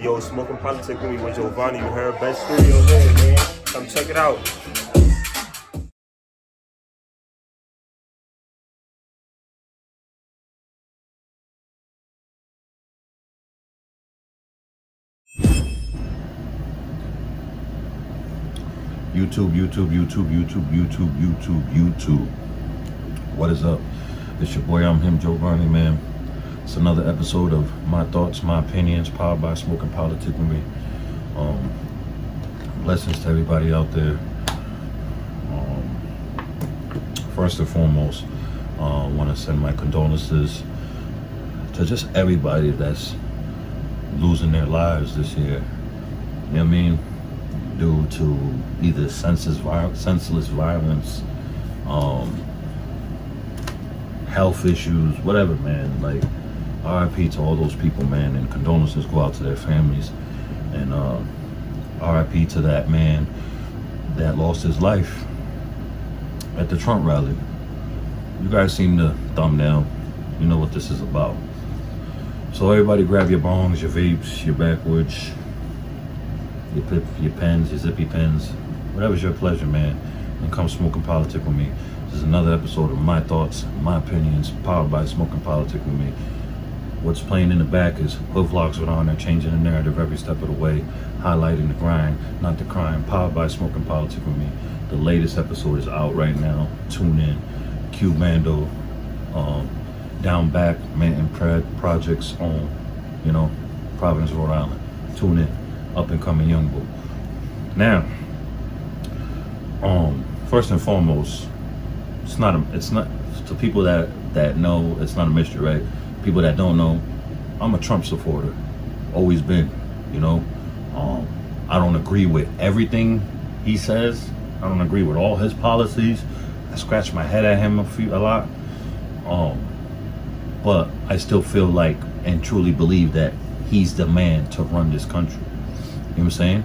Yo, Smoking Politics with me with Giovanni. You heard best studio here, man. Come check it out. YouTube. What is up? It's your boy, I'm him, Giovanni, man. It's another episode of My Thoughts, My Opinions, powered by Smoking Politics with me. Blessings to everybody out there. First and foremost, I want to send my condolences to just everybody that's losing their lives this year. You know what I mean? Due to either senseless violence, health issues, whatever, man. Like, RIP to all those people, man, and condolences go out to their families. And RIP to that man that lost his life at the Trump rally. You guys seen the thumbnail. You know what this is about. So everybody grab your bongs, your vapes, your backwoods, your pens, your zippy pens, whatever's your pleasure, man, and come smoking politics with me. This is another episode of My Thoughts, My Opinions, powered by Smoking Politics with me. What's playing in the back is hood vlogs with on there, changing the narrative every step of the way, highlighting the grind, not the crime, powered by Smoking Politics with me. The latest episode is out right now. Tune in. Q Bando, Down Back, Manton Projects on, Providence, Rhode Island. Tune in. Up and coming young boy. Now, first and foremost, it's not to people that know, it's not a mystery, right? People that don't know, I'm a Trump supporter. Always been, I don't agree with everything he says. I don't agree with all his policies. I scratch my head at him a lot. But I still feel like and truly believe that he's the man to run this country. You know what I'm saying?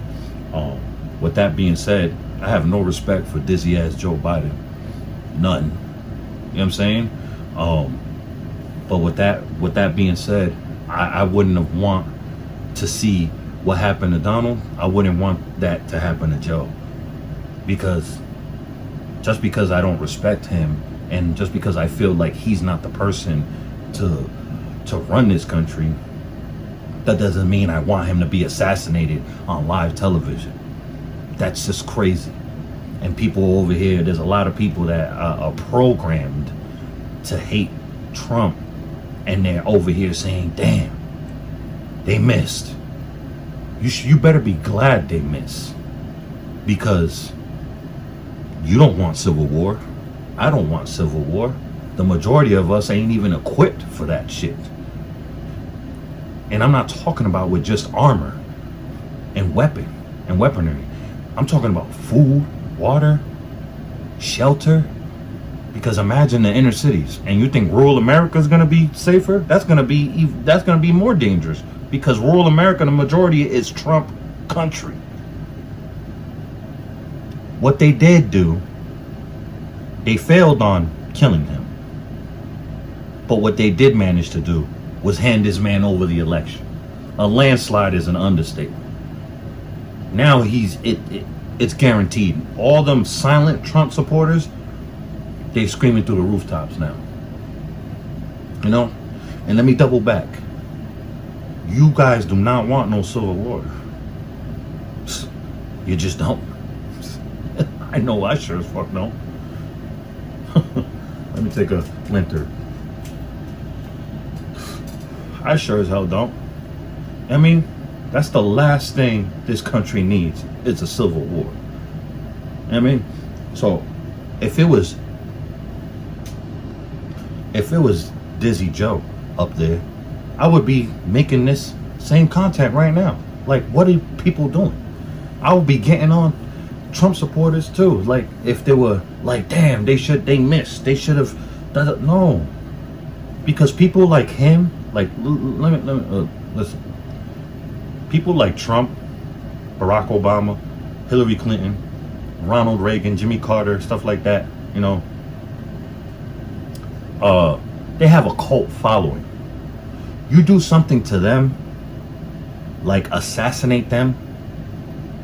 With that being said, I have no respect for dizzy ass Joe Biden. None. You know what I'm saying? But with that being said, I wouldn't have want to see what happened to Donald. I wouldn't want that to happen to Joe. Just because I don't respect him, and just because I feel like he's not the person to run this country, that doesn't mean I want him to be assassinated on live television. That's just crazy. And people over here, there's a lot of people that are programmed to hate Trump, and they're over here saying, damn, they missed. You better be glad they missed, because you don't want civil war. I don't want civil war. The majority of us ain't even equipped for that shit. And I'm not talking about with just armor and weaponry. I'm talking about food, water, shelter. Because imagine the inner cities, and you think rural America is going to be safer? That's going to be more dangerous, because rural America, the majority is Trump country. What they did do, they failed on killing him. But what they did manage to do was hand this man over the election. A landslide is an understatement. Now it's guaranteed. All them silent Trump supporters, they screaming through the rooftops now. And let me double back. You guys do not want no civil war. You just don't. I know I sure as fuck don't. Let me take a linter. I sure as hell don't. I mean, that's the last thing this country needs. It's a civil war. I mean, so if it was Dizzy Joe up there, I would be making this same content right now. Like, what are people doing? I would be getting on Trump supporters too. Like, if they were like, damn, they missed. They should have done it. No. Because people like him, like, let me listen. People like Trump, Barack Obama, Hillary Clinton, Ronald Reagan, Jimmy Carter, stuff like that, they have a cult following. You do something to them, like assassinate them,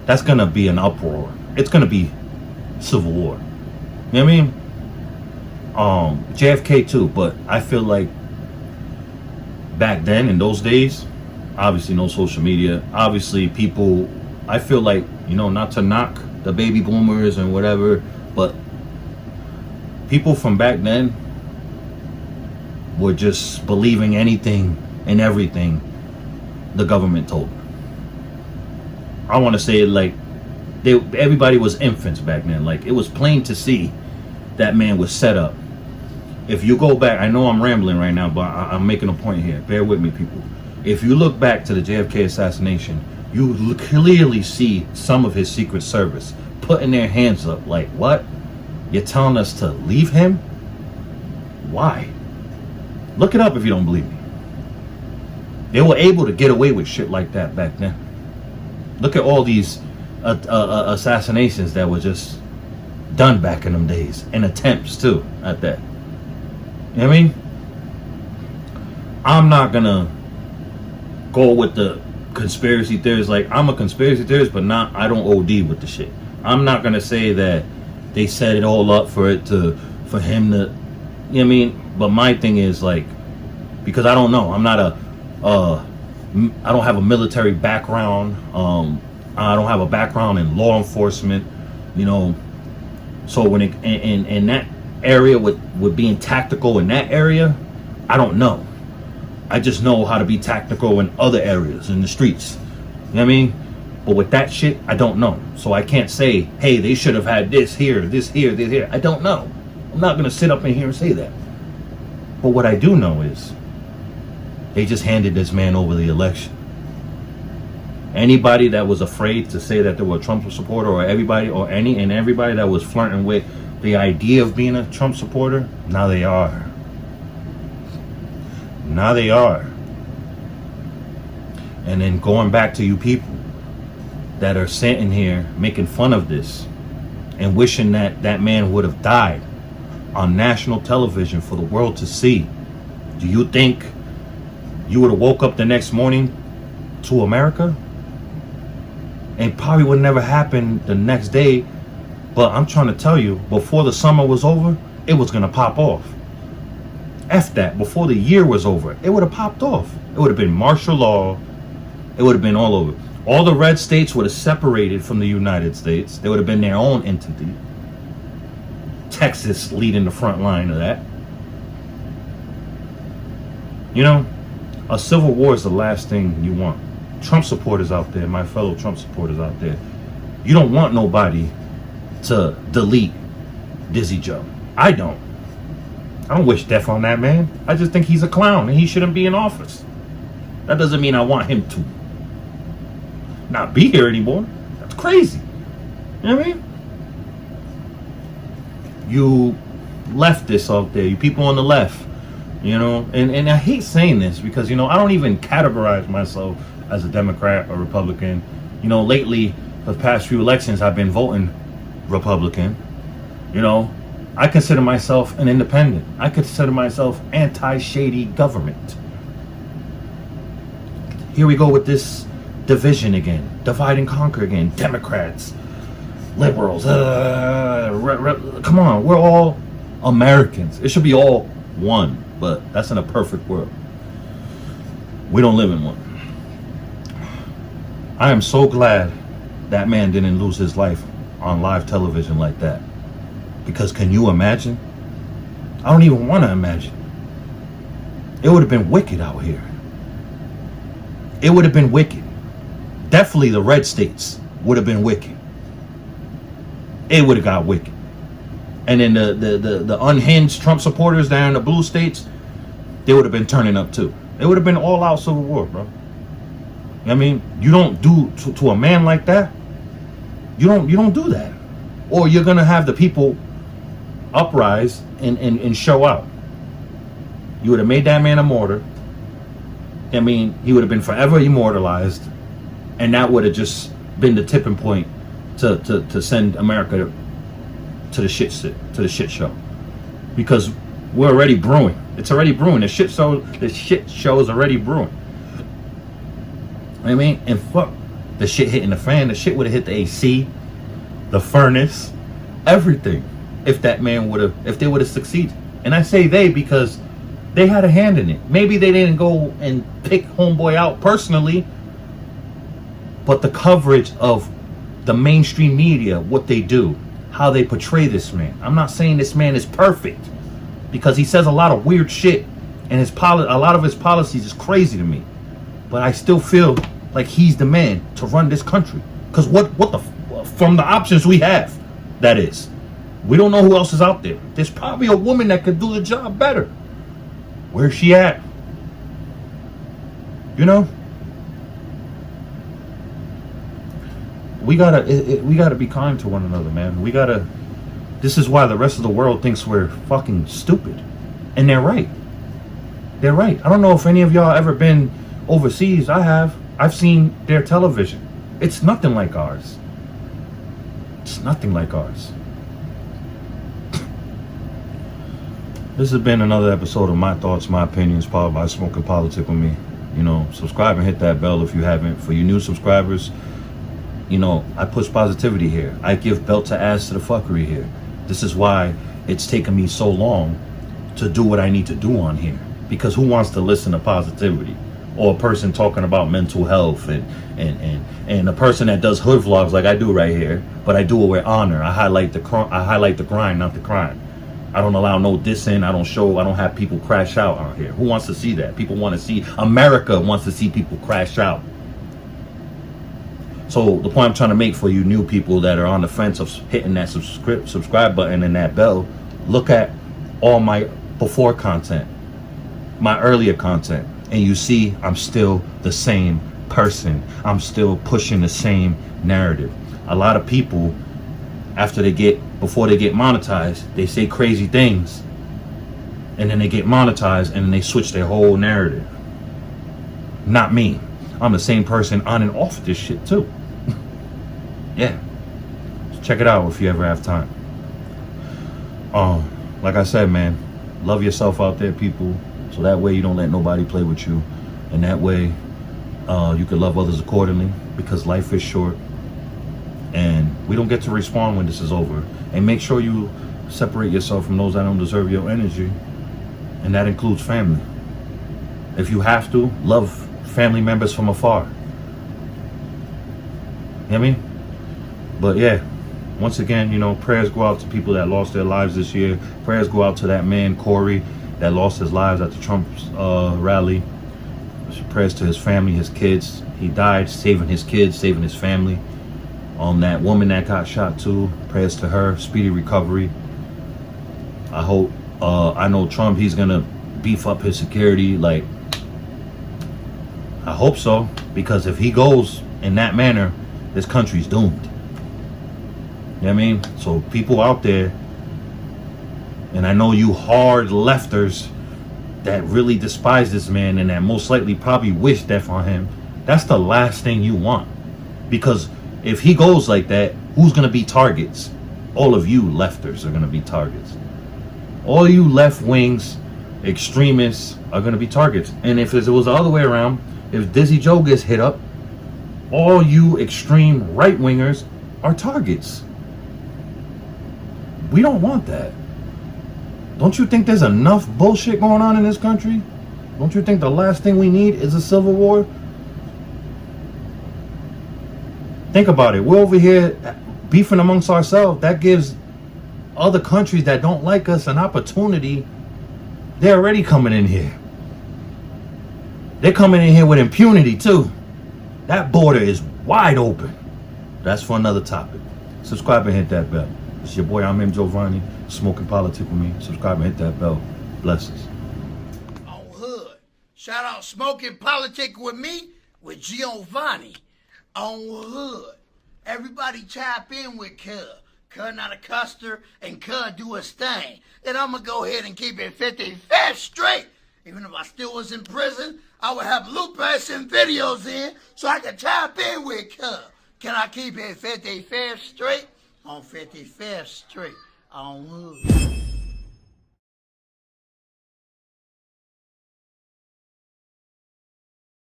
that's gonna be an uproar. It's gonna be civil war. You know what I mean? JFK too, but I feel like back then in those days, obviously no social media. Obviously people, I feel like, not to knock the baby boomers and whatever, but people from back then were just believing anything and everything the government told them. I want to say it like everybody was infants back then. Like, it was plain to see that man was set up. If you go back, I know I'm rambling right now, but I'm making a point here. Bear with me, people. If you look back to the JFK assassination, you clearly see some of his Secret Service putting their hands up like, what? You're telling us to leave him? Why? Look it up if you don't believe me. They were able to get away with shit like that back then. Look at all these assassinations that were just done back in them days, and attempts too at that. You know what I mean? I'm not gonna go with the conspiracy theories. Like, I'm a conspiracy theorist, but I don't OD with the shit. I'm not gonna say that they set it all up for him to, you know what I mean? But my thing is, like, because I don't know, I'm not I don't have a military background. I don't have a background in law enforcement, So when it in that area with being tactical in that area, I don't know. I just know how to be tactical in other areas in the streets. You know what I mean? But with that shit, I don't know. So I can't say, hey, they should have had this here, this here, this here. I don't know. I'm not gonna sit up in here and say that. But what I do know is they just handed this man over the election. Anybody that was afraid to say that they were a Trump supporter, or everybody that was flirting with the idea of being a Trump supporter, now they are. Now they are. And then going back to you people that are sitting here making fun of this and wishing that that man would have died on national television for the world to see. Do you think you would have woke up the next morning to America? And probably would never happen the next day. But I'm trying to tell you, before the summer was over, it was going to pop off. F that. Before the year was over, it would have popped off. It would have been martial law. It would have been all over. All the red states would have separated from the United States. They would have been their own entity. Texas leading the front line of that. A civil war is the last thing you want. Trump supporters out there, my fellow Trump supporters out there, you don't want nobody to delete Dizzy Joe. I don't wish death on that man. I just think he's a clown and he shouldn't be in office. That doesn't mean I want him to not be here anymore. That's crazy. You know what I mean? You leftists out there, you people on the left, and I hate saying this because, I don't even categorize myself as a Democrat or Republican. Lately, the past few elections, I've been voting Republican. I consider myself an independent. I consider myself anti-shady government. Here we go with this division again. Divide and conquer again. Democrats, liberals. Come on, we're all Americans. It should be all one, but that's in a perfect world. We don't live in one. I am so glad that man didn't lose his life on live television like that. Because can you imagine? I don't even want to imagine. It would have been wicked out here. It would have been wicked. Definitely the red states would have been wicked. It would have got wicked. And then the unhinged Trump supporters down in the blue states, they would have been turning up too. It would have been all out civil war, bro. I mean, you don't do to a man like that. You don't do that, or you're gonna have the people uprise and show out. You would have made that man a martyr. I mean, he would have been forever immortalized, and that would have just been the tipping point to send America to the shit show, because we're already brewing. It's already brewing. The shit show is already brewing. I mean, and fuck the shit hitting the fan. The shit would have hit the AC, the furnace, everything. If that man would have, if they would have succeeded. And I say they because they had a hand in it. Maybe they didn't go and pick homeboy out personally, but the coverage of the mainstream media, what they do, how they portray this man. I'm not saying this man is perfect, because he says a lot of weird shit, and a lot of his policies is crazy to me. But I still feel like he's the man to run this country. Because from the options we have, that is. We don't know who else is out there. There's probably a woman that could do the job better. Where's she at? You know? We gotta be kind to one another, man. This is why the rest of the world thinks we're fucking stupid. And they're right. They're right. I don't know if any of y'all ever been overseas. I have. I've seen their television. It's nothing like ours. It's nothing like ours. This has been another episode of My Thoughts, My Opinions, powered by Smoking Politics with me. You know, subscribe and hit that bell if you haven't. For you new subscribers, you know, I push positivity here. I give belt to ass to the fuckery here. This is why it's taken me so long to do what I need to do on here. Because who wants to listen to positivity? Or a person talking about mental health and a person that does hood vlogs like I do right here, but I do it with honor. I highlight the grind, not the crime. I don't allow no dissing. I don't have people crash out out here. Who wants to see that? People want to see, America wants to see people crash out. So the point I'm trying to make for you new people that are on the fence of hitting that subscribe button and that bell, look at all my before content, my earlier content, and you see I'm still the same person. I'm still pushing the same narrative. A lot of people, before they get monetized, they say crazy things, and then they get monetized and then they switch their whole narrative. Not me. I'm the same person on and off this shit too. Yeah. Check it out if you ever have time. Like I said, man, love yourself out there, people, so that way you don't let nobody play with you, and that way you can love others accordingly, because life is short and we don't get to respawn when this is over. And make sure you separate yourself from those that don't deserve your energy, and that includes family. If you have to, love family members from afar. You know what I mean? But yeah, once again, you know, prayers go out to people that lost their lives this year. Prayers go out to that man, Corey, that lost his lives at the Trump rally. Prayers to his family, his kids. He died saving his kids, saving his family. That woman that got shot too, prayers to her, speedy recovery. I hope, I know Trump, he's gonna beef up his security. Like, I hope so, because if he goes in that manner, this country's doomed. You know what I mean? So people out there, and I know you hard lefters that really despise this man and that most likely probably wish death on him, that's the last thing you want. Because if he goes like that, who's going to be targets? All of you lefters are going to be targets. All you left wings, extremists are going to be targets. And if it was the other way around, if Dizzy Joe gets hit up, all you extreme right wingers are targets. We don't want that. Don't you think there's enough bullshit going on in this country? Don't you think the last thing we need is a civil war? Think about it. We're over here beefing amongst ourselves. That gives other countries that don't like us an opportunity. They're already coming in here. They're coming in here with impunity too. That border is wide open. That's for another topic. Subscribe and hit that bell. It's your boy, I'm M. Giovanni, Smoking Politics with me. Subscribe and hit that bell. Blessings. On Hood. Shout out Smoking Politics with me, with Giovanni. On Hood. Everybody tap in with Cuz. Cuz not a custer, and Cuz do his thing. Then I'm going to go ahead and keep it 55th straight. Even if I still was in prison, I would have loopers and videos in so I could tap in with Cuz. Can I keep it 55th straight? On 55th Street, on Hood.